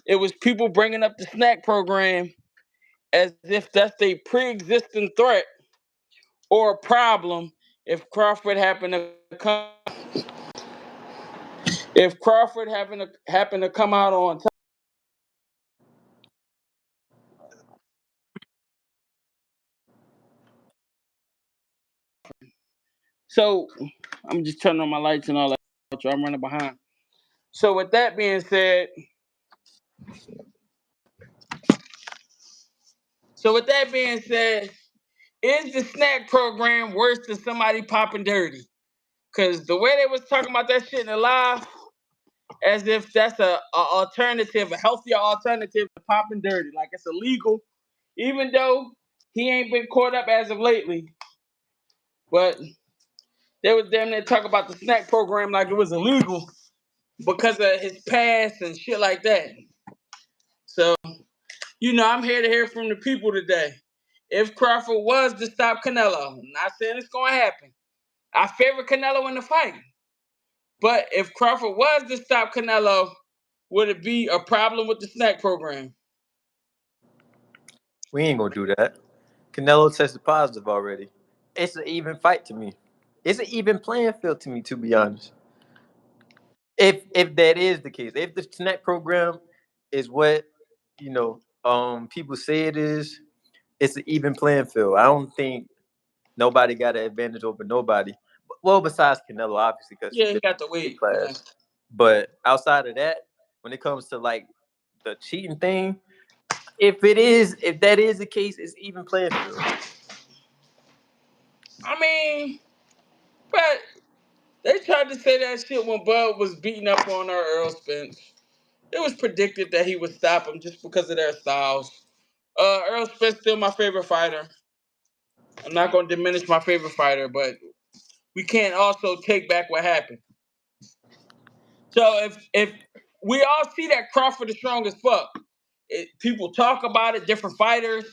it was people bringing up the Snac Program as if that's a pre-existing threat or a problem if Crawford happened to come if Crawford happened to come out on top. So I'm just turning on my lights and all that. So I'm running behind. So with that being said, is the Snac Program worse than somebody popping dirty? Because the way they was talking about that shit in the live, as if that's a alternative, a healthier alternative to popping dirty. Like it's illegal, even though he ain't been caught up as of lately. But they was damn near talk about the Snac Program like it was illegal because of his past and shit like that. So, I'm here to hear from the people today. If Crawford was to stop Canelo, I'm not saying it's going to happen. I favor Canelo in the fight. But if Crawford was to stop Canelo, would it be a problem with the Snac Program? We ain't gonna do that. Canelo tested positive already. It's an even fight to me. It's an even playing field to me, to be honest. If that is the case, if the Snack Program is what people say it is, it's an even playing field. I don't think nobody got an advantage over nobody. Well, besides Canelo, obviously, because Yeah, he's he been got the in weight weight. class. Yeah. But outside of that, when it comes to like the cheating thing, if that is the case, it's even playing field. I mean, but they tried to say that shit when Bud was beating up on our Earl Spence. It was predicted that he would stop him just because of their styles. Earl Spence still my favorite fighter. I'm not going to diminish my favorite fighter, but we can't also take back what happened. So if we all see that Crawford is strong as fuck, people talk about it. Different fighters,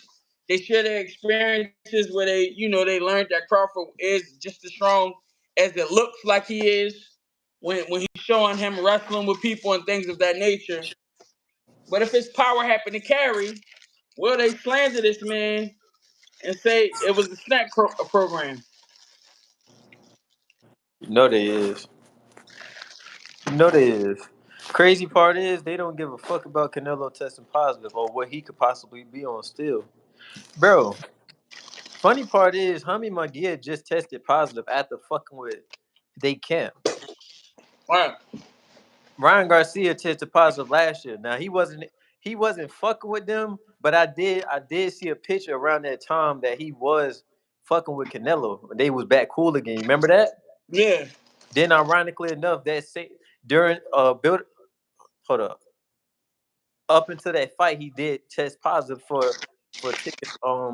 they share their experiences where they learned that Crawford is just as strong as it looks like he is when he's showing him wrestling with people and things of that nature. But if his power happened to carry, will they slander this man and say it was a program? You know there is. You know there is. Crazy part is they don't give a fuck about Canelo testing positive or what he could possibly be on still. Bro, funny part is Hami Magia just tested positive after fucking with they camp. Right. Ryan Garcia tested positive last year. Now he wasn't fucking with them, but I did see a picture around that time that he was fucking with Canelo. They was back cool again. You remember that? Yeah. Then ironically enough, during build hold up until that fight, he did test positive for taking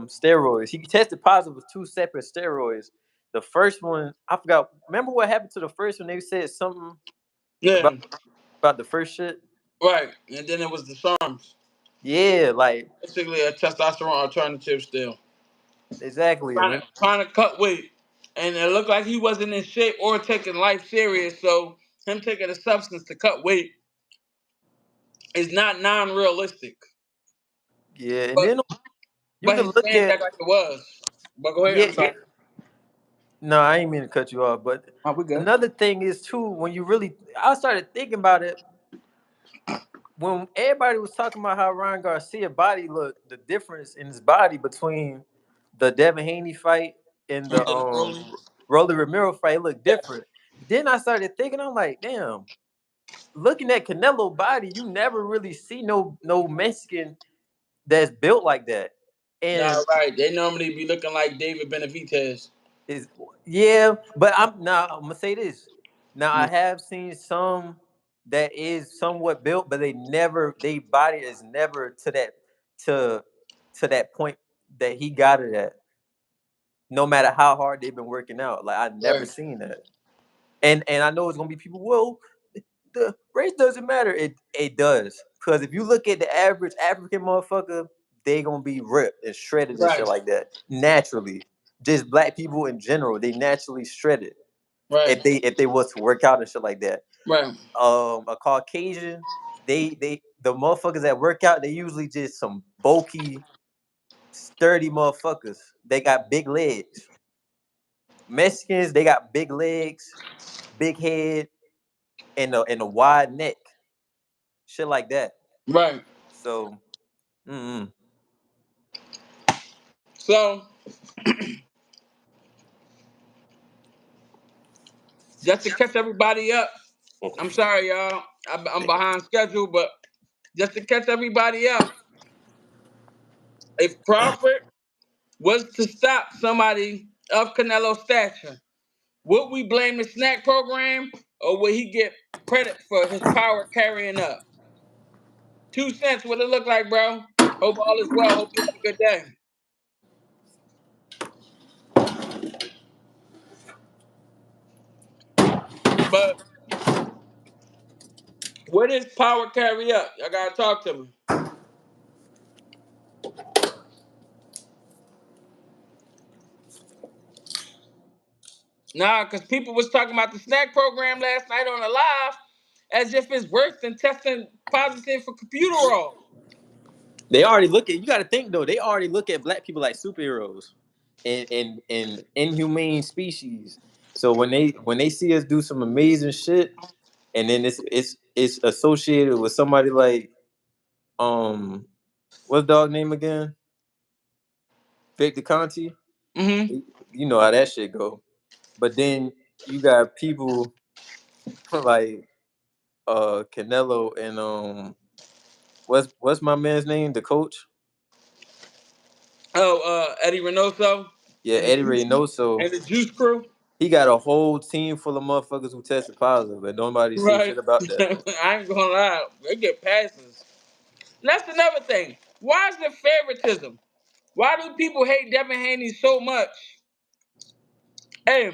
steroids. He tested positive with two separate steroids. The first one, I forgot. Remember what happened to the first one? They said something Yeah. about the first shit. Right. And then it was the SARMs. Yeah, like Basically a testosterone alternative still. exactly. Trying to cut weight. And it looked like he wasn't in shape or taking life serious, so him taking a substance to cut weight is not non-realistic. Yeah, and But then you but can his look fans at act like it was. But go ahead, yeah, I'm yeah. sorry. No, I ain't mean to cut you off, but Oh, we good. another thing is too when I started thinking about it when everybody was talking about how Ryan Garcia body looked, the difference in his body between the Devin Haney fight and the And then Rolly. Rolly Romero fight looked different. Then I started thinking, I'm like, damn, looking at Canelo body, you never really see no Mexican that's built like that. Nah, And right. They normally be looking like David Benavidez. is yeah, but I'm gonna say this. Now I have seen some that is somewhat built, but they body is never to to that point that he got it at. No matter how hard they've been working out, like I never Right. seen that. And I know it's gonna be people. Well, the race doesn't matter. It does because if you look at the average African motherfucker, they gonna be ripped and shredded and shit Right. like that naturally. Just black people in general, they naturally shredded Right. if they was to work out and shit like that. Right. A Caucasian, the motherfuckers that work out, they usually just some bulky, sturdy motherfuckers. They got big legs. Mexicans, they got big legs, big head, and a wide neck. Shit like that. Right. So, mm-mm. So just to catch everybody up, I'm sorry, y'all. I'm behind schedule, but just to catch everybody up, if Crawford was to stop somebody of Canelo's stature, would we blame the snack program or would he get credit for his power carrying up? 2 cents, what it look like, bro? Hope all is well. Hope you had a good day. But where does power carry up? Y'all gotta talk to me. Nah, because people was talking about the snack program last night on the live as if it's worse than testing positive for computer roll. They already look at you. Got to think though. They already look at black people like superheroes and inhumane species. So when they see us do some amazing shit, and then it's associated with somebody like um what's dog name again? Victor Conti. Mm-hmm. You know how that shit go. But then you got people like Canelo and what's my man's name? The coach? Oh, Eddie Reynoso Yeah, and Eddie Reynoso. the Juice Crew. He got a whole team full of motherfuckers who tested positive, but nobody say Right. shit about that though. I ain't gonna lie. They get passes. And that's another thing. Why is there favoritism? Why do people hate Devin Haney so much? Hey,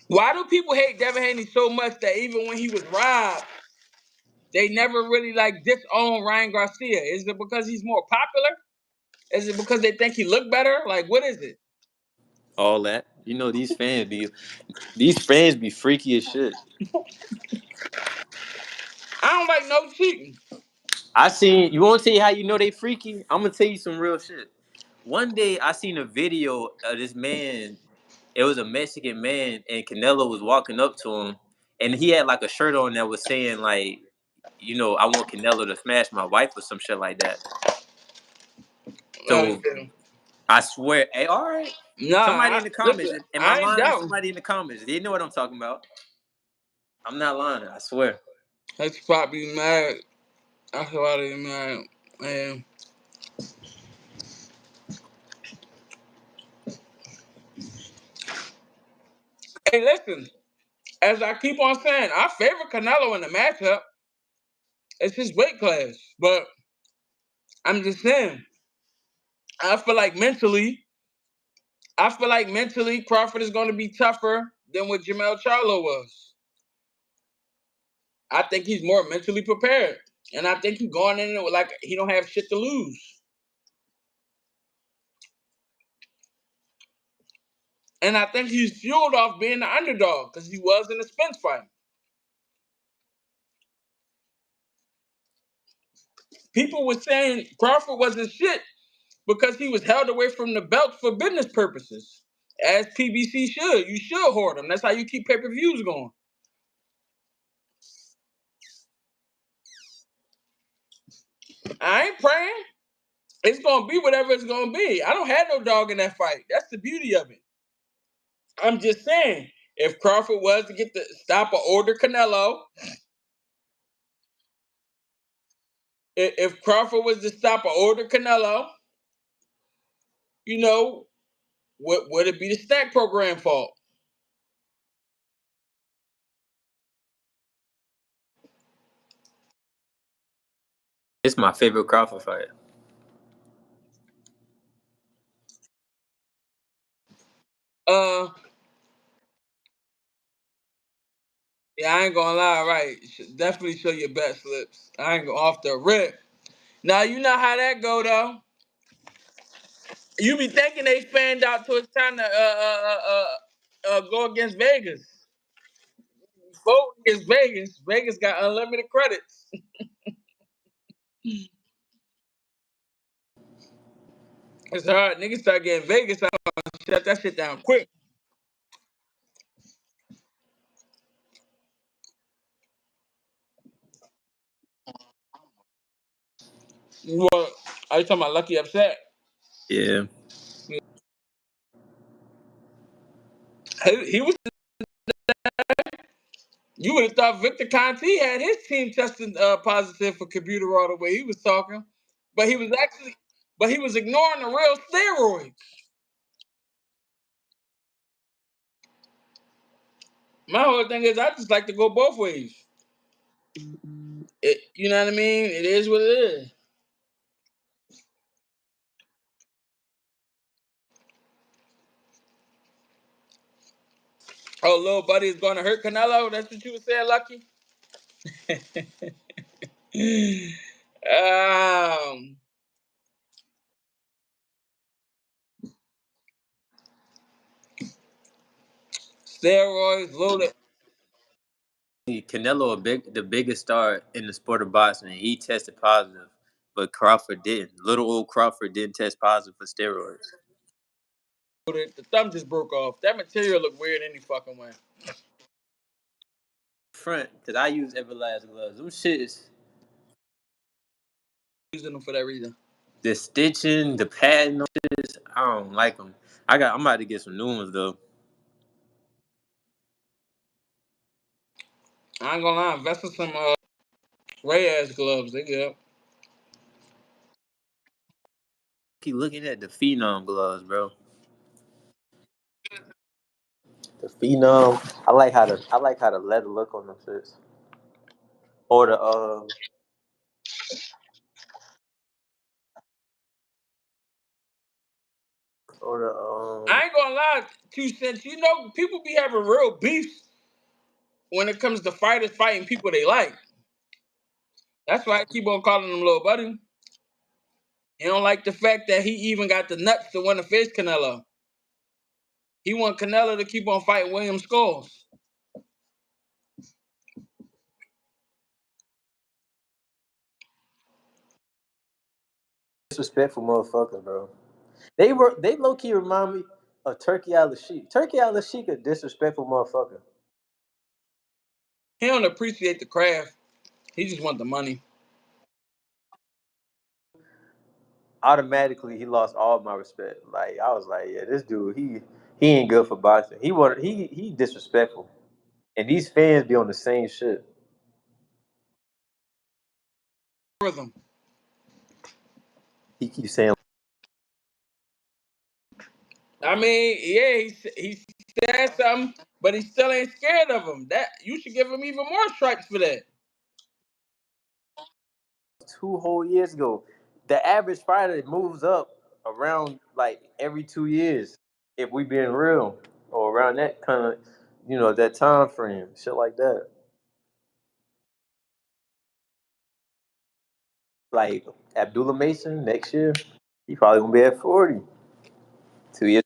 why do people hate Devin Haney so much that even when he was robbed, they never really like disown Ryan Garcia? Is it because he's more popular? Is it because they think he looked better? Like, what is it? All that. You know these fans be freaky as shit. I don't like no cheating. I seen you want to tell you how you know they freaky? I'm gonna tell you some real shit. One day I seen a video of this man. It was a Mexican man, and Canelo was walking up to him, and he had like a shirt on that was saying like, I want Canelo to smash my wife or some shit like that. Oh, So yeah. I swear, hey, all right. Nah, Somebody in the comments, listen, am I I ain't lying? down. Somebody in the comments, they know what I'm talking about. I'm not lying. I swear. Let's probably mad. That's why they mad. Man. Hey, listen. As I keep on saying, I favor Canelo in the matchup. It's his weight class. But I'm just saying, I feel like mentally, Crawford is going to be tougher than what Jamel Charlo was. I think he's more mentally prepared. And I think he's going in it like he don't have shit to lose. And I think he's fueled off being the underdog because he was in the Spence fight. People were saying Crawford wasn't shit because he was held away from the belt for business purposes. As PBC should. You should hoard them. That's how you keep pay-per-views going. I ain't praying. It's gonna be whatever it's gonna be. I don't have no dog in that fight. That's the beauty of it. I'm just saying, if Crawford was to get the stop or order Canelo, if Crawford was to stop or order Canelo, you know, would it be the Snack Program fault? It's my favorite Crawford fight. Uh, yeah, I ain't gonna lie, right? You should definitely show your bet slips. I ain't going off the rip. Now you know how that go though. You be thinking they fanned out till it's time to go against Vegas. Vote against Vegas. Vegas got unlimited credits. It's hard. Niggas start getting Vegas. I shut that shit down quick. What? Are you talking about Lucky Upset? Yeah. He was. You would have thought Victor Conti had his team testing positive for computer all the way he was talking, but he was ignoring the real steroids. My whole thing is, I just like to go both ways. You know what I mean? It is what it is. Oh, little buddy is going to hurt Canelo. That's what you were saying, Lucky. um, Steroids, loaded. Canelo, the biggest star in the sport of boxing, he tested positive, but Crawford didn't. Little old Crawford didn't test positive for steroids. The thumb just broke off. That material looked weird any fucking way. Front, because I use Everlast gloves. Them shits, Using them for that reason. the stitching, the padding, I don't like them. I'm about to get some new ones though. I ain't gonna lie, invest in some Ray ass gloves. They good. Keep looking at the Phenom gloves, bro. The Phenom, I like how the leather look on them shits. Or the or the I ain't gonna lie, 2 cents. You know, people be having real beefs when it comes to fighters fighting people they like. That's why I keep on calling him little buddy. He don't like the fact that he even got the nuts to want to face Canelo. He want Canelo to keep on fighting William Scholes. disrespectful motherfucker, bro. They low key remind me of Turkey Al Sheik. Turkey Al Sheik a disrespectful motherfucker. He don't appreciate the craft. He just want the money. Automatically, he lost all my respect. Like I was like, yeah, this dude, he ain't good for boxing. He disrespectful, and these fans be on the same shit. Rhythm. He keeps saying, I mean, yeah, he said something, but he still ain't scared of him. That you should give him even more stripes for that. 2 whole years ago, the average fighter moves up around like every 2 years. If we being real, or around that kind of, that time frame, shit like that. Like Abdullah Mason next year, he probably gonna be at 40. 2 years.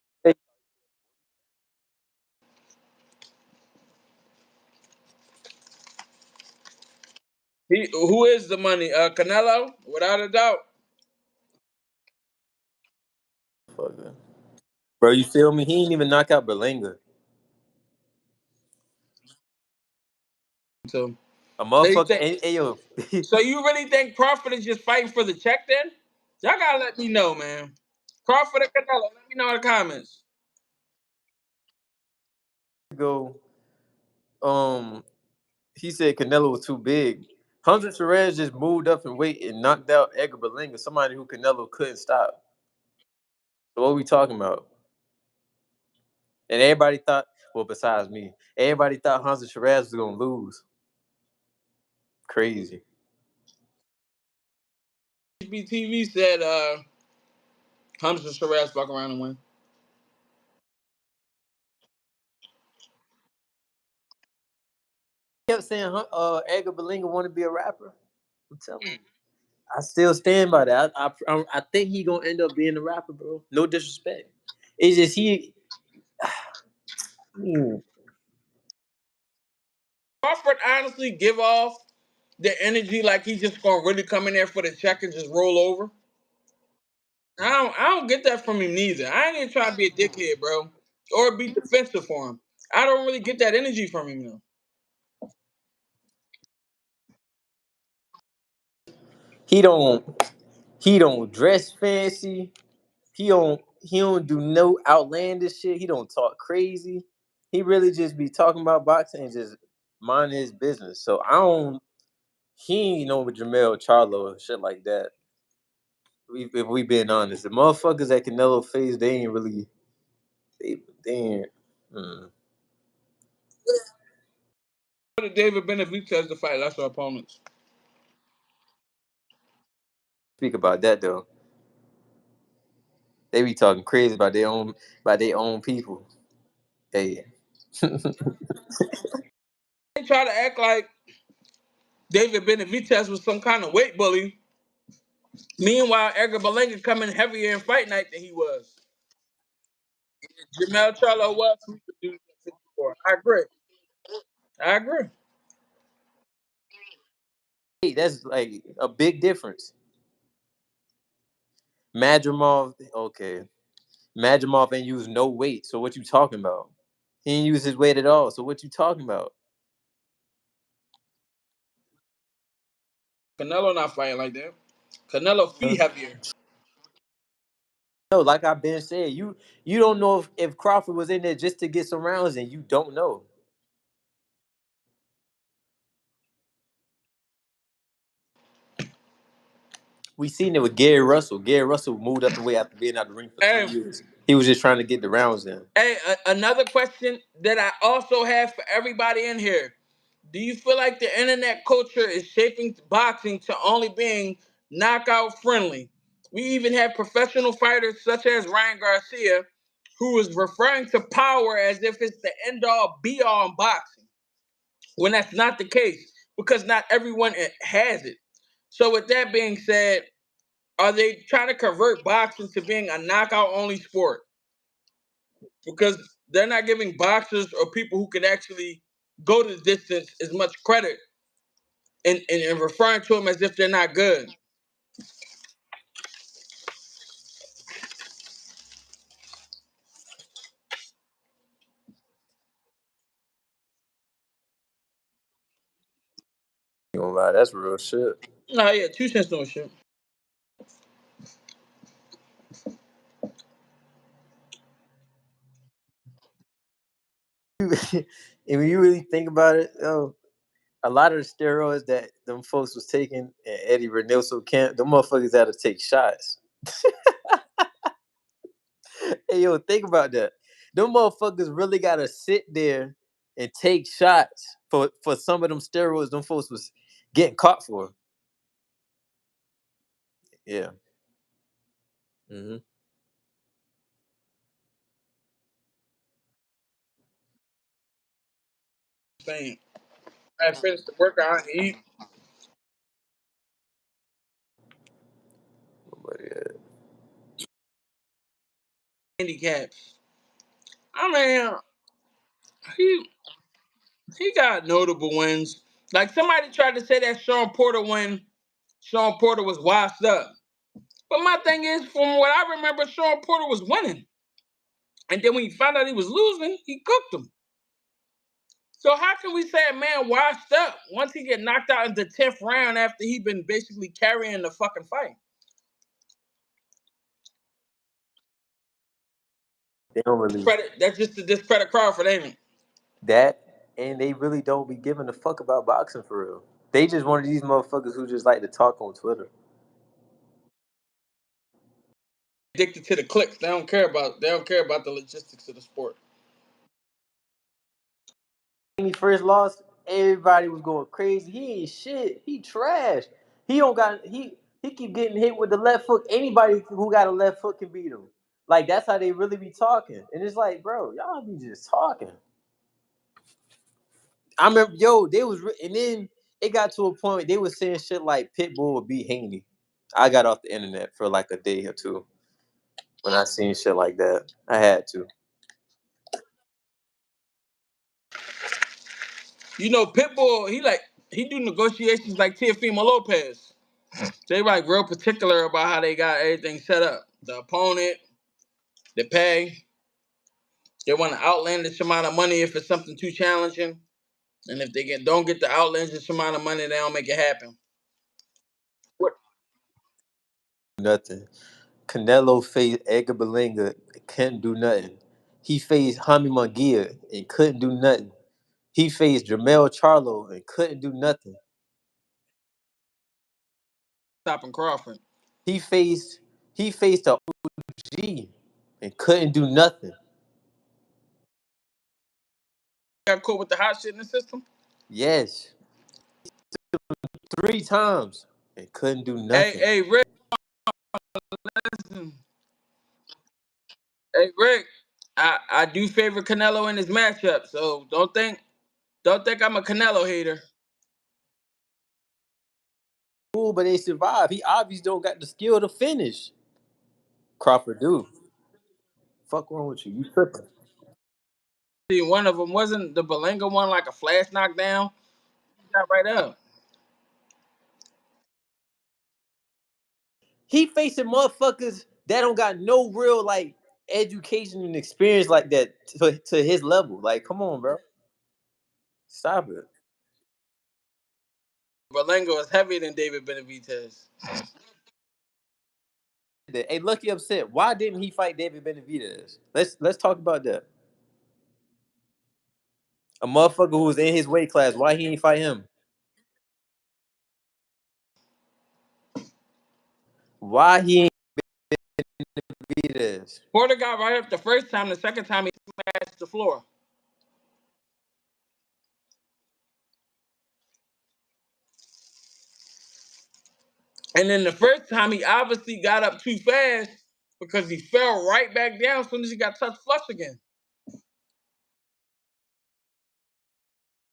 Who is the money? Canelo, without a doubt. Bro, you feel me? He ain't even knock out Berlanga. So, A so you motherfucker. think? Hey, yo, So you really think Crawford is just fighting for the check? Then y'all gotta let me know, man. Crawford and Canelo. Let me know in the comments. go. Um, he said Canelo was too big. Hunter Perez just moved up in weight and knocked out Edgar Berlanga, somebody who Canelo couldn't stop. So what we talking about? And everybody thought, well, besides me, everybody thought Hunter Perez was gonna lose. Crazy. HBTV said Hunter Shiraz fuck around and win. He kept saying, Edgar Berlanga want to be a rapper. I'm telling you. I still stand by that. I think he gonna end up being a rapper, bro. No disrespect. It's just he. I mean, Crawford honestly give off the energy like he's just gonna really come in there for the check and just roll over. I don't get that from him neither. I ain't even trying to be a dickhead, bro, or be defensive for him. I don't really get that energy from him though. He don't he don't dress fancy. He don't do no outlandish shit. He don't talk crazy. He really just be talking about boxing and just mind his business. So I don't. He ain't know with Jamel Charlo and shit like that. If we been honest, the motherfuckers that Canelo faced, they ain't really. They ain't. Mm. What did David Benavidez to fight lesser opponents? Speak about that though. They be talking crazy about their own people. Hey. They try to act like David Benavidez was some kind of weight bully. Meanwhile, Edgar Berlanga coming heavier in fight night than he was. Jamel Charlo was who produced at 54. I agree. I agree. Hey, that's like a big difference. Madrimov, okay. Madrimov ain't use no weight. So what you talking about? He ain't use his weight at all. So what you talking about? Canelo not fighting like that. Canelo feet heavier. No, like I've been saying, you don't know if Crawford was in there just to get some rounds, and you don't know. We seen it with Gary Russell. Gary Russell moved up the way after being out the ring for Hey, 3 years. He was just trying to get the rounds in. hey, another question that I also have for everybody in here. Do you feel like the internet culture is shaping boxing to only being knockout friendly? We even have professional fighters such as Ryan Garcia, who is referring to power as if it's the end all be all in boxing, when that's not the case, because not everyone has it. So, with that being said, are they trying to convert boxing to being a knockout only sport? Because they're not giving boxers or people who can actually go the distance as much credit and referring to them as if they're not good. You gonna lie, that's real shit. No, yeah, 2 cents no shit. And when you really think about it, a lot of the steroids that them folks was taking in Eddie Renilso camp, them motherfuckers had to take shots. Hey yo, think about that. Them motherfuckers really gotta sit there and take shots for some of them steroids them folks was getting caught for. Yeah. Mm-hmm. Saying I finished the workout and eat But yeah. handicaps. I mean, he he got notable wins. Like somebody tried to say that Sean Porter when Sean Porter was washed up. But my thing is, from what I remember, Sean Porter was winning. And then when he found out he was losing, he cooked him. So how can we say a man washed up once he get knocked out in the 10th round after he been basically carrying the fucking fight? They don't really That's just to discredit Crawford, ain't it? that and they really don't be giving a fuck about boxing for real. They just one of these motherfuckers who just like to talk on Twitter. Addicted to the clicks. They don't care about the logistics of the sport. When he first lost, everybody was going crazy. He ain't shit. He trash. He don't got he keep getting hit with the left foot. Anybody who got a left foot can beat him. Like that's how they really be talking. And it's like, bro, y'all be just talking. I remember, they was, and then it got to a point they was saying shit like Pitbull would beat Haney. I got off the internet for like a day or two when I seen shit like that. I had to. You know, Pitbull, he do negotiations like Teofimo Lopez. They like real particular about how they got everything set up. The opponent, the pay. They want an outlandish amount of money if it's something too challenging. And if they don't get the outlandish amount of money, they don't make it happen. What Nothing. Canelo faced Edgar Berlanga, couldn't do nothing. He faced Jaime Munguia and couldn't do nothing. He faced Jermell Charlo and couldn't do nothing. stopping Crawford? He faced he faced a OG and couldn't do nothing. Got caught with the hot shit in the system. Yes, 3 times and couldn't do Hey, nothing. hey, Rick. Listen. Hey, Rick. I do favor Canelo in his matchup, so don't think I'm a Canelo hater. Cool, but they survived. He obviously don't got the skill to finish. Crawford do. Fuck wrong with you? You tripping? See, one of them wasn't the Belenga one like a flash knockdown. He got right up. He facing motherfuckers that don't got no real like education and experience like that to his level. Like, come on, bro. Stop it. Belenga was heavier than David Benavidez. Hey, Lucky upset. Why didn't he fight David Benavidez? Let's talk about that. A motherfucker who was in his weight class. Why he ain't fight him? Why he ain't Benavidez? Porter got right up the first time. The second time he smashed the floor. And then the first time he obviously got up too fast because he fell right back down as soon as he got touched flush again.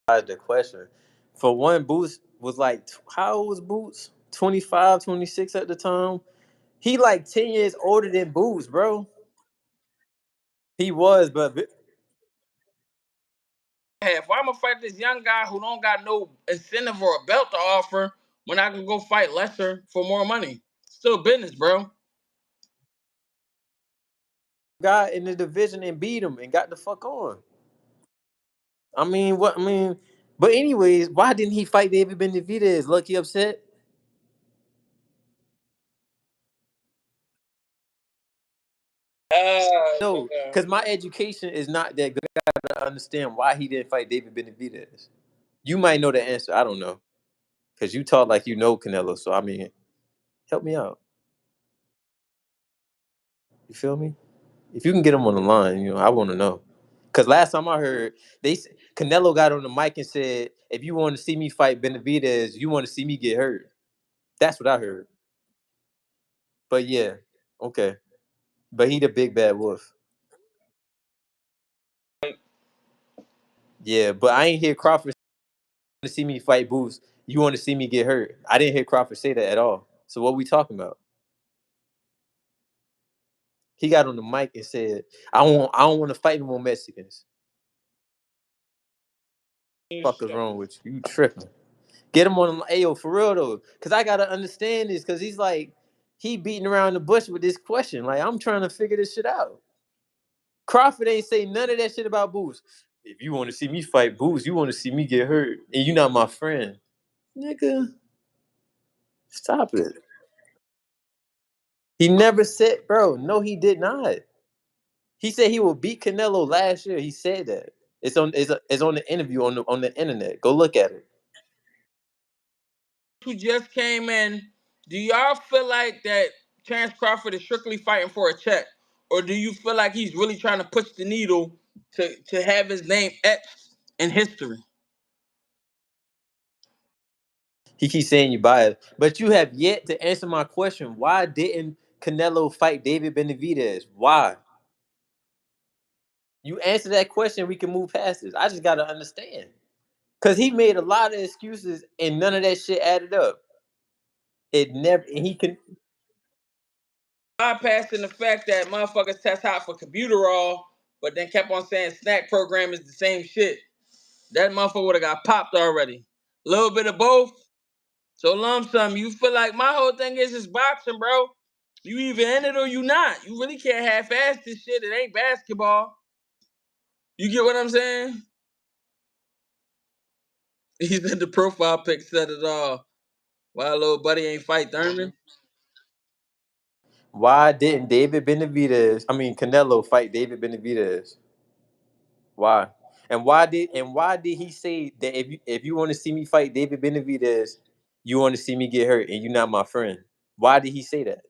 The question. For one, Boots was like, how old was Boots? 25, 26 at the time. He like 10 years older than Boots, bro. He was, but Hey, if I'm gonna fight this young guy who don't got no incentive or a belt to offer, when I can go fight lesser for more money, still business, bro. got in the division and beat him and got the fuck on. I mean, what? I mean, but anyways, why didn't he fight David Benavidez? Lucky upset. No, Yeah. because my education is not that good. I gotta understand why he didn't fight David Benavidez. You might know the answer. I don't know, because you talk like you know Canelo. So I mean, help me out. You feel me? If you can get him on the line, I want to know. Because last time I heard, Canelo got on the mic and said, "If you want to see me fight Benavidez, you want to see me get hurt." That's what I heard. But yeah, okay. But he the big bad wolf. Yeah, but I ain't hear Crawford to see me fight Boots. You want to see me get hurt? I didn't hear Crawford say that at all. So what we talking about? He got on the mic and said, I don't want to fight no more Mexicans." Fuck is wrong with you? You tripping? Get him on the Ayo for real though, because I gotta understand this. Because he's like, he beating around the bush with this question. Like I'm trying to figure this shit out. Crawford ain't say none of that shit about Boots. If you want to see me fight Boots, you want to see me get hurt, and you not my friend, nigga. Stop it. He never said, bro. No, he did not. He said he will beat Canelo last year. He said that. It's on the interview on the internet. Go look at it. Who just came in? Do y'all feel like that Chance Crawford is strictly fighting for a check, or do you feel like he's really trying to push the needle to have his name etched in history? He keeps saying you biased, but you have yet to answer my question. Why didn't Canelo fight David Benavidez? Why? You answer that question, we can move past this. I just gotta understand. Cause he made a lot of excuses and none of that shit added up. It never and he can Bypassing the fact that motherfuckers test hot for computerol, but then kept on saying Snac Program is the same shit. That motherfucker would have got popped already. A little bit of both. So lump sum, you feel like my whole thing is boxing, bro. You either in it or you not. You really can't half-ass this shit. It ain't basketball. You get what I'm saying? He said the profile pic said it all. Why little buddy ain't fight Thurman? Why didn't Canelo fight David Benavidez? Why? And why did he say that if you want to see me fight David Benavidez, you want to see me get hurt and you're not my friend? Why did he say that?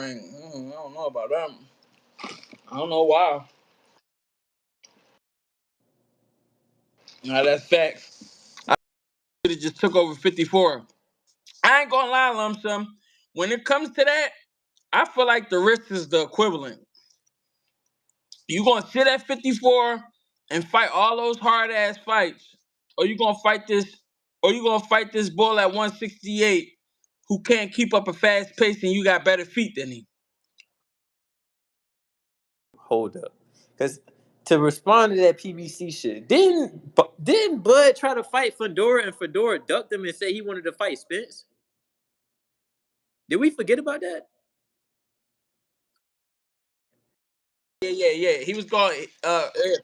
I don't know about that. I don't know why. Nah, that's facts. I could have just took over 54. I ain't gonna lie, lump sum. When it comes to that, I feel like the risk is the equivalent. You gonna sit at 54 and fight all those hard ass fights, or you gonna fight this bull at 168 who can't keep up a fast pace and you got better feet than him. Hold up, because to respond to that PBC shit, didn't Bud try to fight Fedora and Fedora ducked him and say he wanted to fight Spence? Did we forget about that? Yeah. He was going.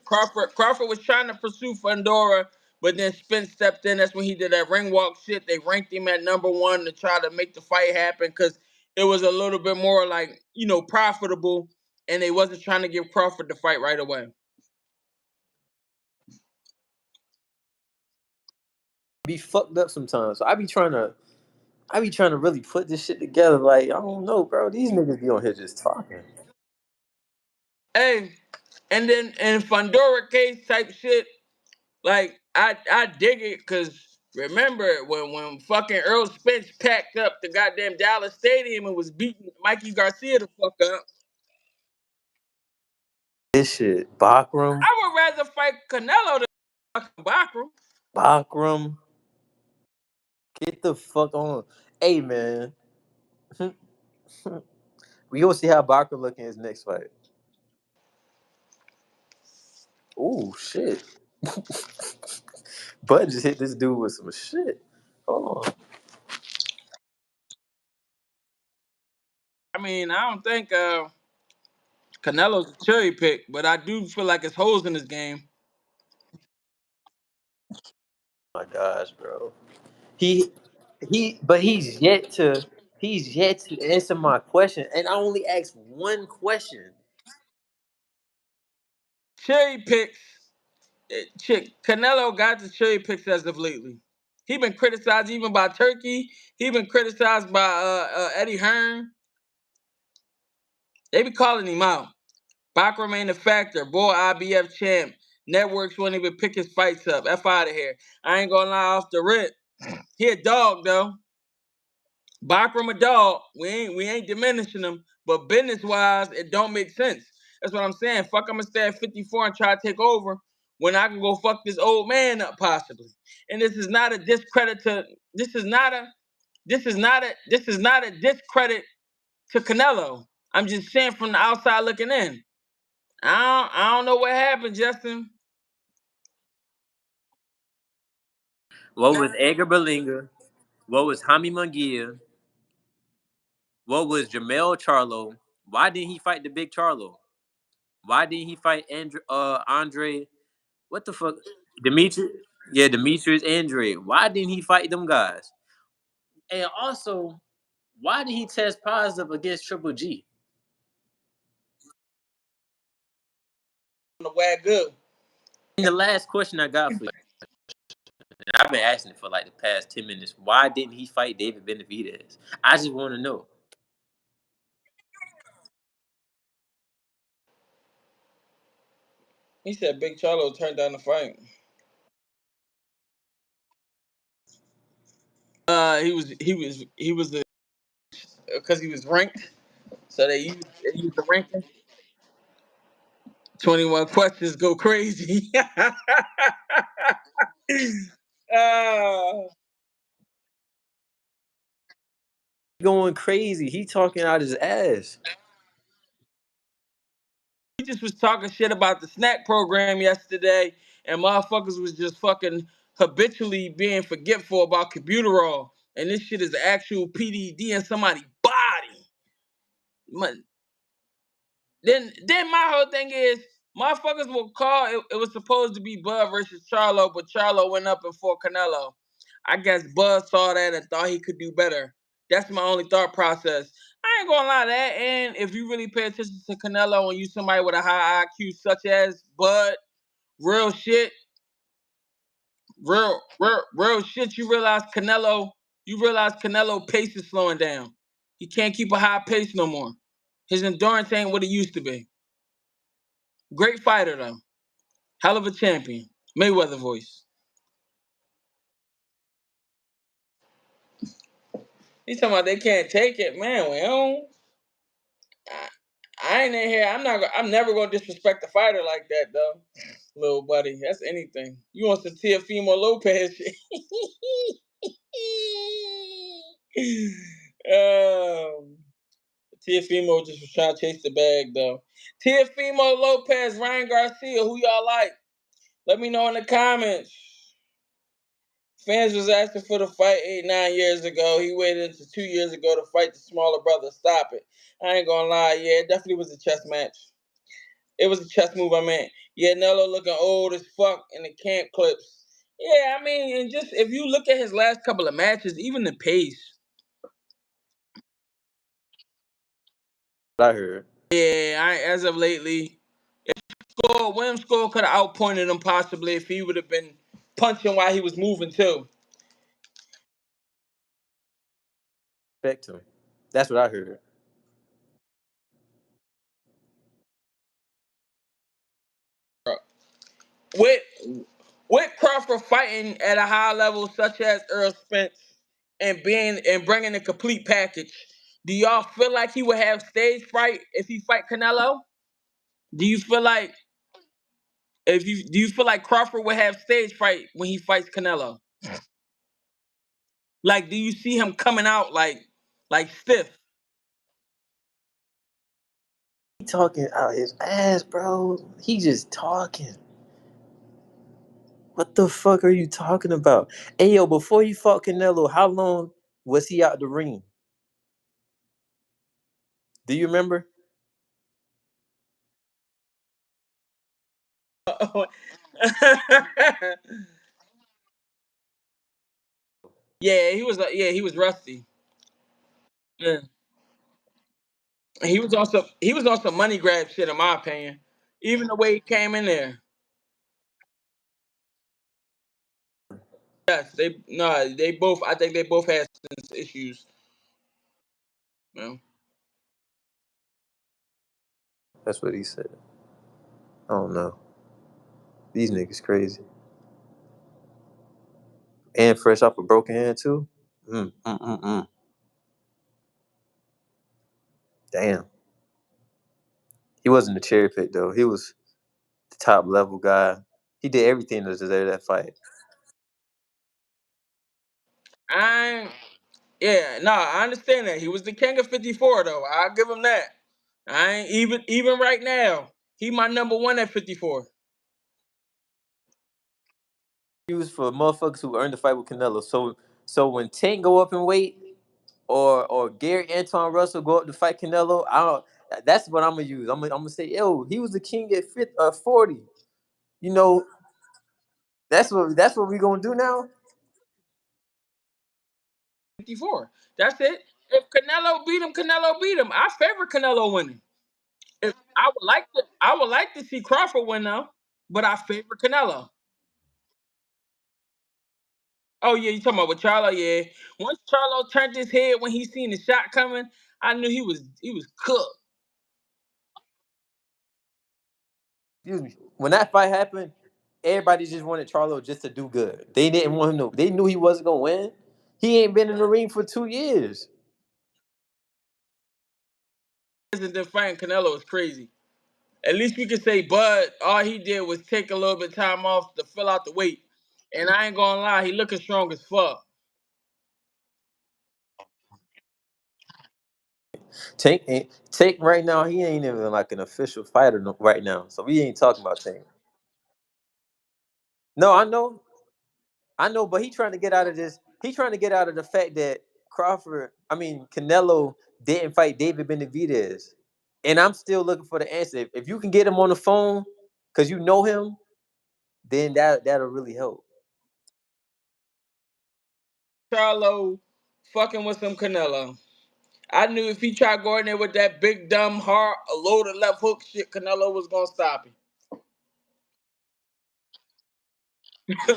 Crawford was trying to pursue Fundora, but then Spence stepped in. That's when he did that ring walk shit. They ranked him at #1 to try to make the fight happen because it was a little bit more like profitable, and they wasn't trying to give Crawford the fight right away. Be fucked up sometimes. So I be trying to really put this shit together. Like, I don't know, bro. These niggas be on here just talking. Hey, and then in Fundora case type shit, like I dig it because remember when fucking Earl Spence packed up the goddamn Dallas Stadium and was beating Mikey Garcia the fuck up. This shit, Bakram, I would rather fight Canelo than fucking Bakram. Bakram, get the fuck on. Hey, man, we gonna see how Bakram look in his next fight. Ooh, shit. Bud just hit this dude with some shit. Hold on. I mean, I don't think Canelo's a cherry pick, but I do feel like it's holes in this game. Oh my gosh, bro. He but he's yet to answer my question, and I only asked one question. Cherry picks, Canelo got the cherry picks as of lately. He been criticized even by Turkey. He been criticized by Eddie Hearn. They be calling him out. Bakram ain't a factor. Boy, IBF champ. Networks won't even pick his fights up. F out of here. I ain't gonna lie off the rip. He a dog though. Bakram a dog. We ain't diminishing him, but business wise, it don't make sense. That's what I'm saying. Fuck, I'm gonna stay at 54 and try to take over when I can go fuck this old man up possibly. And this is not a discredit to. This is not a. This is not a. This is not a discredit to Canelo. I'm just saying from the outside looking in. I don't know what happened, Justin. What was Edgar Berlinga? What was Hami Munguia? What was Jamel Charlo? Why didn't he fight the big Charlo? Why didn't he fight Andre? What the fuck? Dimitri? Yeah, Demetrius Andre. Why didn't he fight them guys? And also, why did he test positive against Triple G? The way good. And the last question I got for you, and I've been asking it for like the past 10 minutes. Why didn't he fight David Benavidez? I just want to know. He said Big Charlo turned down the fight. He was because he was ranked. So they used the ranking. 21 questions go crazy. uh, Going crazy. He talking out his ass. just was talking shit about the Snac Program yesterday, and motherfuckers was just fucking habitually being forgetful about Computerol, and this shit is the actual PDD in somebody's body. Then my whole thing is motherfuckers will call it was supposed to be Bud versus Charlo, but Charlo went up and fought Canelo. I guess Bud saw that and thought he could do better. That's my only thought process. I ain't gonna lie to that. And if you really pay attention to Canelo and you somebody with a high IQ such as Bud, real shit, real shit, you realize Canelo pace is slowing down. He can't keep a high pace no more. His endurance ain't what it used to be. Great fighter though. Hell of a champion. Mayweather voice. He's talking about they can't take it, man. We don't. I, I ain't in here. I'm never gonna disrespect the fighter like that though, little buddy. That's anything. You want some Teofimo Lopez shit? um, Teofimo just was trying to chase the bag though. Teofimo Lopez, Ryan Garcia, who y'all like? Let me know in the comments. Fans was asking for the fight 8, 9 years ago. He waited until 2 years ago to fight the smaller brother. Stop it. I ain't gonna lie. Yeah, it definitely was a chess match. It was a chess move, I mean. Yeah, Nello looking old as fuck in the camp clips. Yeah, I mean, and just if you look at his last couple of matches, even the pace. I heard. Yeah, as of lately, William Score could have outpointed him possibly if he would have been punching while he was moving too. Respect him. That's what I heard. With Crawford fighting at a high level, such as Earl Spence, and bringing a complete package, do y'all feel like he would have stage fright if he fight Canelo? Do you feel like do you feel like Crawford would have stage fright when he fights Canelo? Like, do you see him coming out like stiff? He talking out his ass, bro. He just talking. What the fuck are you talking about? Hey, yo, before you fought Canelo, how long was he out the ring? Do you remember? he was rusty. Yeah. He was on some money grab shit in my opinion. Even the way he came in there. Yes, they no, they both. I think they both had issues. You know? That's what he said. I don't know. These niggas crazy. And fresh off a broken hand too. Mm. Damn. He wasn't a cherry pick though. He was the top level guy. He did everything to deserve that fight. I Yeah, no, I understand that he was the king of 54 though. I'll give him that. I ain't even right now. He my number one at 54. He was for motherfuckers who earned the fight with Canelo. So when Tank go up in weight or Gary Anton Russell go up to fight Canelo, I don't. That's what I'm gonna use. I'm gonna say, yo, he was the king at 40. You know, that's what we gonna do now. 54. That's it. If Canelo beat him, Canelo beat him. I favor Canelo winning. If I would like to see Crawford win though, but I favor Canelo. Oh yeah, you talking about with Charlo? Yeah. Once Charlo turned his head when he seen the shot coming, I knew he was cooked. Excuse me. When that fight happened, everybody just wanted Charlo just to do good. They didn't want him to. They knew he wasn't gonna win. He ain't been in the ring for 2 years. And then fighting Canelo is crazy. At least we could say Bud, all he did was take a little bit of time off to fill out the weight. And I ain't gonna lie, he looking strong as fuck. Tank right now. He ain't even like an official fighter right now, so we ain't talking about Tank. No, I know, but he trying to get out of this. He trying to get out of the fact that Canelo didn't fight David Benavidez, and I'm still looking for the answer. If you can get him on the phone, cause you know him, then that'll really help. Charlo fucking with some Canelo. I knew if he tried going there with that big dumb hard a loaded left hook shit, Canelo was gonna stop him. A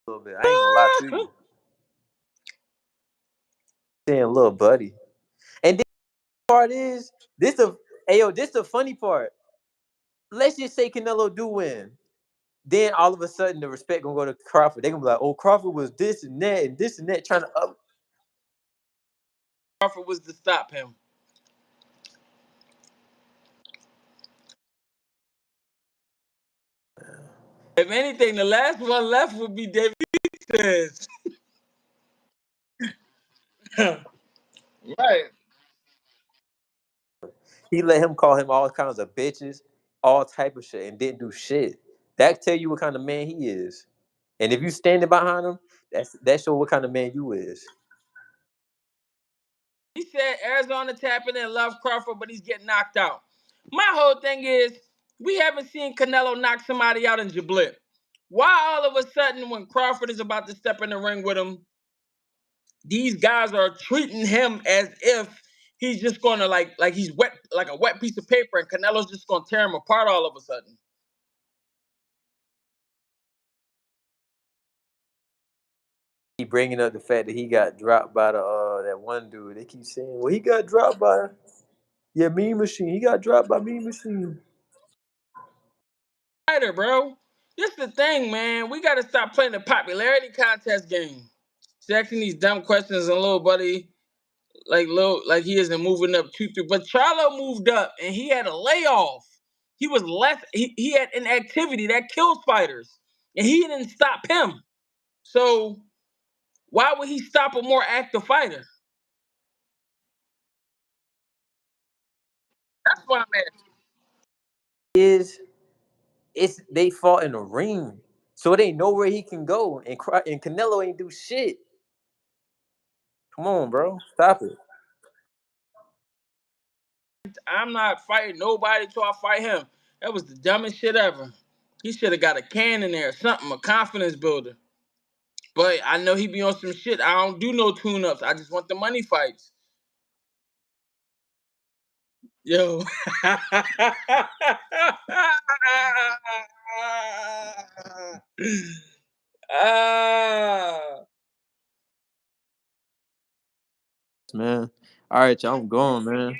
little bit. I ain't gonna lie to you. Saying little buddy, and this part is this the hey yo, this the funny part. Let's just say Canelo do win. Then all of a sudden the respect gonna go to Crawford. They gonna be like, oh, Crawford was this and that and this and that trying to up. Crawford was to stop him. If anything, the last one left would be David says. Right. He let him call him all kinds of bitches, all type of shit, and didn't do shit. That tell you what kind of man he is. And if you standing behind him, that show what kind of man you is. He said Arizona tapping in love Crawford, but he's getting knocked out. My whole thing is we haven't seen Canelo knock somebody out in Giblet. Why all of a sudden when Crawford is about to step in the ring with him, these guys are treating him as if he's just gonna like he's wet like a wet piece of paper and Canelo's just gonna tear him apart all of a sudden. He bringing up the fact that he got dropped by the that one dude. They keep saying, well, he got dropped by Mean Machine. He got dropped by Mean Machine. Fighter, bro. This the thing, man. We gotta stop playing the popularity contest game. He's asking these dumb questions and little buddy like he isn't moving up too through. But Charlo moved up and he had a layoff. He was less he had an activity that kills fighters. And he didn't stop him. So why would he stop a more active fighter? That's what I'm asking. Is it's they fought in a ring, so it ain't nowhere he can go, and Canelo ain't do shit. Come on, bro, stop it. I'm not fighting nobody till I fight him. That was the dumbest shit ever. He should have got a can in there, something, a confidence builder. But I know he be on some shit. I don't do no tune-ups. I just want the money fights. Yo. Ah. Man, all right, y'all, I'm going, man.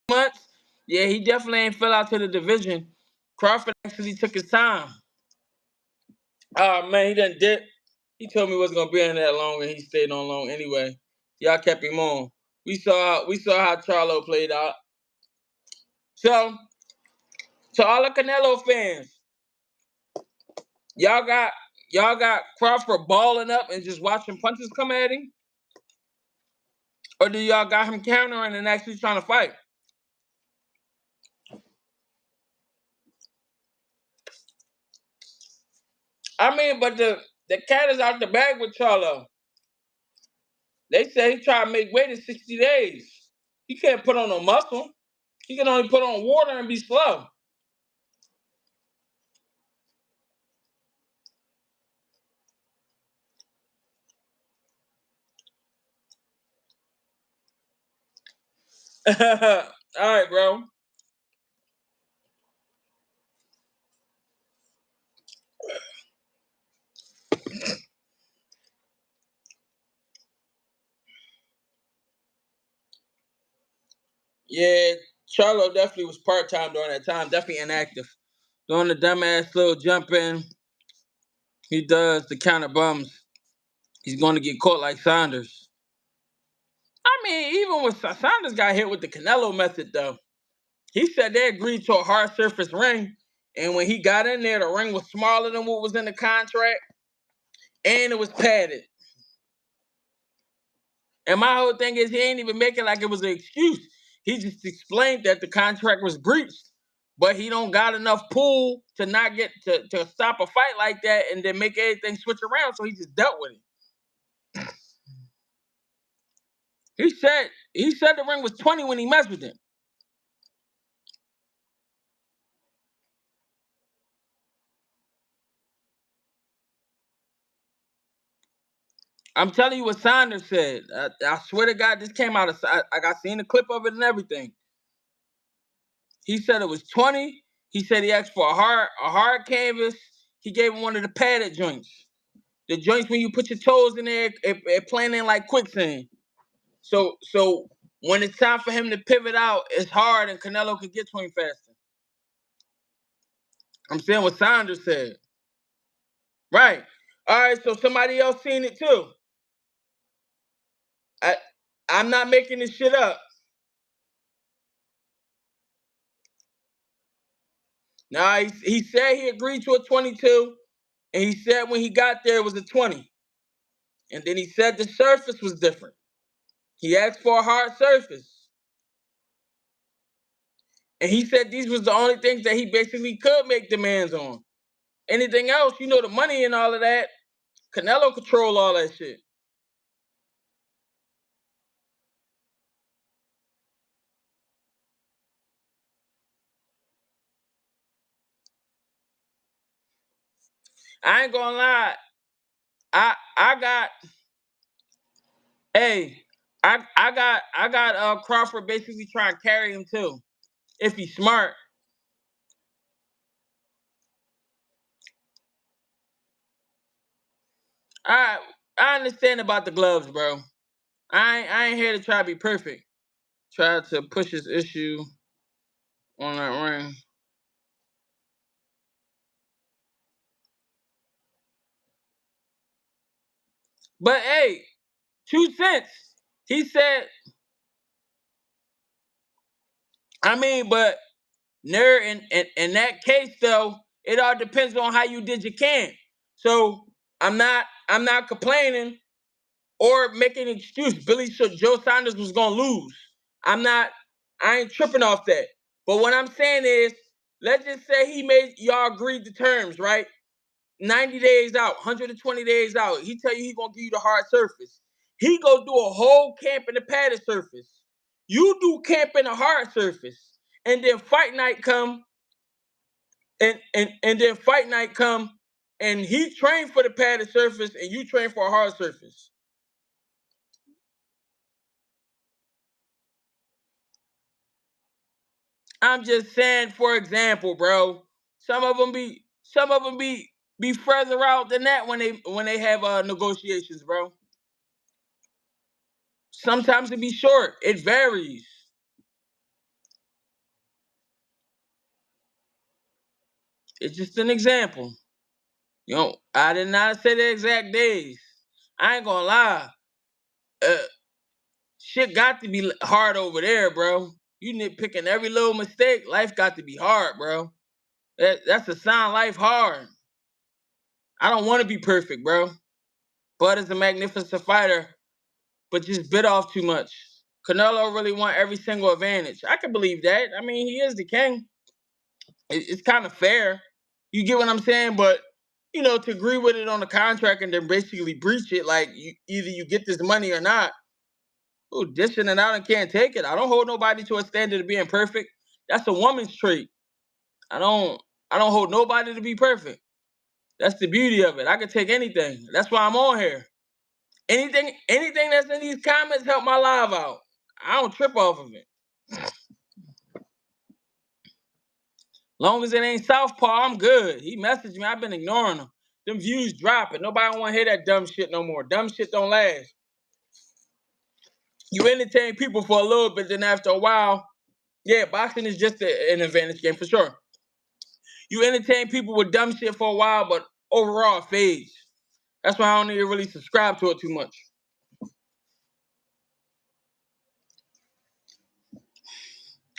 Months. Yeah, he definitely ain't fell out to the division. Crawford actually took his time. Oh man, he done did. He told me he wasn't gonna be in that long, and he stayed on long anyway. Y'all kept him on. We saw how Charlo played out. So to all the Canelo fans, y'all got y'all got Crawford balling up and just watching punches come at him, or do y'all got him countering and actually trying to fight? I mean, but the cat is out the bag with Charlo. They say he tried to make weight in 60 days. He can't put on no muscle. He can only put on water and be slow. All right, bro. Yeah, Charlo definitely was part time during that time. Definitely inactive. Doing the dumbass little jumping he does the counter bums. He's going to get caught like Saunders. I mean, even when Saunders got hit with the Canelo method, though, he said they agreed to a hard surface ring. And when he got in there, the ring was smaller than what was in the contract. and it was padded. And my whole thing is he ain't even make it like it was an excuse. He just explained that the contract was breached, but he don't got enough pull to not get to stop a fight like that and then make everything switch around. So he just dealt with it. He said the ring was 20 when he messed with him. I'm telling you what Saunders said. I swear to God, this came out of I got seen the clip of it and everything. He said it was 20. He said he asked for a hard canvas. He gave him one of the padded joints. The joints when you put your toes in there, it playing in like quicksand. So when it's time for him to pivot out, it's hard and Canelo could get to him faster. I'm saying what Saunders said. Right. All right, so somebody else seen it too. I'm not making this shit up. Now he said he agreed to a 22, and he said when he got there it was a 20. And then he said the surface was different. He asked for a hard surface. And he said these was the only things that he basically could make demands on. Anything else, the money and all of that, Canelo control all that shit. I ain't gonna lie. I got hey, I got Crawford basically trying to carry him too. If he's smart. I I understand about the gloves, bro. I ain't here to try to be perfect. Try to push his issue on that ring. But hey, 2 cents. He said, but nerd in that case though, it all depends on how you did your can. So I'm not complaining or making an excuse. Joe Saunders was gonna lose. I ain't tripping off that. But what I'm saying is, let's just say he made y'all agreed to terms, right? 90 days out, 120 days out. He tell you he gonna give you the hard surface. He go do a whole camp in the padded surface. You do camp in a hard surface. And then fight night come and then fight night come and he trained for the padded surface and you train for a hard surface. I'm just saying, for example, bro. Some of them be further out than that when they have negotiations, bro. Sometimes it be short. It varies. It's just an example. I did not say the exact days. I ain't gonna lie. Uh, Shit got to be hard over there, bro. You nitpicking every little mistake. Life got to be hard, bro. That's a sign life hard. I don't want to be perfect, bro. Bud is a magnificent fighter, but just bit off too much. Canelo really want every single advantage. I can believe that. I mean, he is the king. It's kind of fair. You get what I'm saying? But to agree with it on the contract and then basically breach it, like either you get this money or not. Oh, dishing it out and can't take it. I don't hold nobody to a standard of being perfect. That's a woman's trait. I don't I don't hold nobody to be perfect. That's the beauty of it. I can take anything. That's why I'm on here. Anything that's in these comments help my live out. I don't trip off of it. Long as it ain't Southpaw, I'm good. He messaged me. I've been ignoring him. Them views dropping. Nobody want to hear that dumb shit no more. Dumb shit don't last. You entertain people for a little bit, then after a while, yeah, boxing is just an advantage game for sure. You entertain people with dumb shit for a while, but overall it fades. That's why I don't even really subscribe to it too much.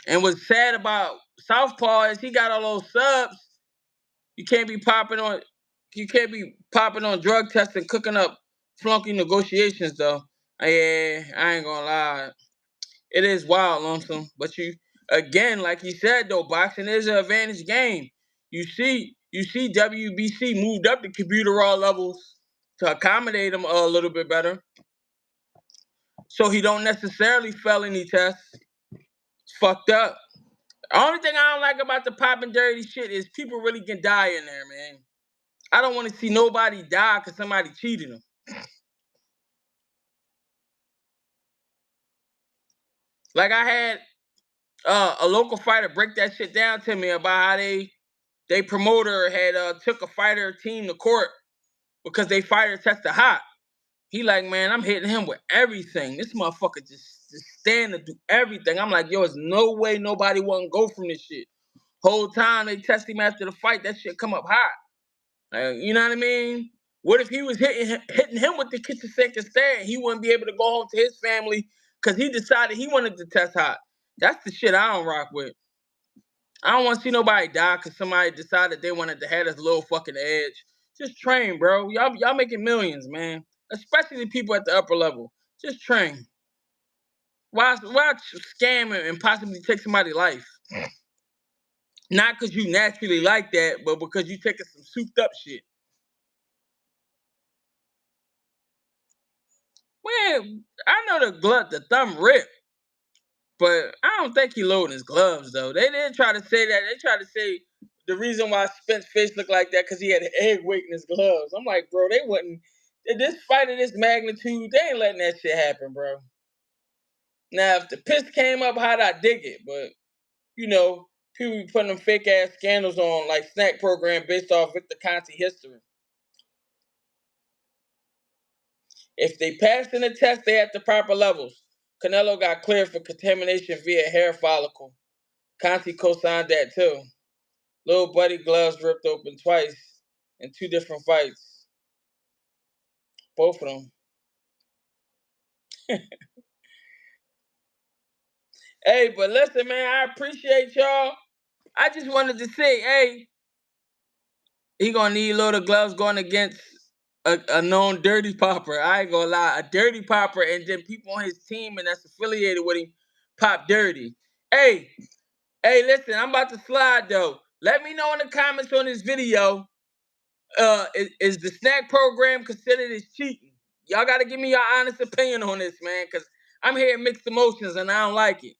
And what's sad about Southpaw is he got all those subs. You can't be popping on. You can't be popping on drug tests and cooking up flunky negotiations though. Yeah, I ain't gonna lie. It is wild, Lonesome. But you again, like you said though, boxing is an advantage game. You see WBC moved up the computer raw levels to accommodate him a little bit better. So he don't necessarily fail any tests. It's fucked up. The only thing I don't like about the popping dirty shit is people really can die in there, man. I don't want to see nobody die because somebody cheated them. Like I had a local fighter break that shit down to me about how they promoter had took a fighter team to court because they fighter tested hot. He like, man, I'm hitting him with everything. This motherfucker just stand to do everything. I'm like, yo, there's no way nobody won't go from this shit. Whole time they test him after the fight, that shit come up hot. You know what I mean? What if he was hitting him with the kitchen sink instead? He wouldn't be able to go home to his family because he decided he wanted to test hot. That's the shit I don't rock with. I don't want to see nobody die because somebody decided they wanted to have this little fucking edge. Just train, bro. Y'all making millions, man. Especially the people at the upper level. Just train. Why scam and possibly take somebody's life? Not because you naturally like that, but because you taking some souped up shit. Man, I know the thumb ripped, but I don't think he loading his gloves though. They didn't try to say that. They tried to say the reason why Spence face looked like that because he had an egg weight in his gloves. I'm like, bro, they wouldn't. This fight of this magnitude, they ain't letting that shit happen, bro. Now, if the piss came up hot, I dig it, but you know, people be putting them fake ass scandals on like Snac Program based off Victor Conti history. If they passed in the test, they at the proper levels. Canelo got cleared for contamination via hair follicle. Conti co-signed that too. Little buddy gloves ripped open twice in two different fights. Both of them. Hey, but listen, man, I appreciate y'all. I just wanted to say, hey, he gonna need little gloves going against a known dirty popper. I ain't gonna lie, a dirty popper, and then people on his team and that's affiliated with him pop dirty. Hey, hey, listen, I'm about to slide though. Let me know in the comments on this video. Is the snack program considered as cheating? Y'all gotta give me your honest opinion on this, man, because I'm hearing mixed emotions and I don't like it.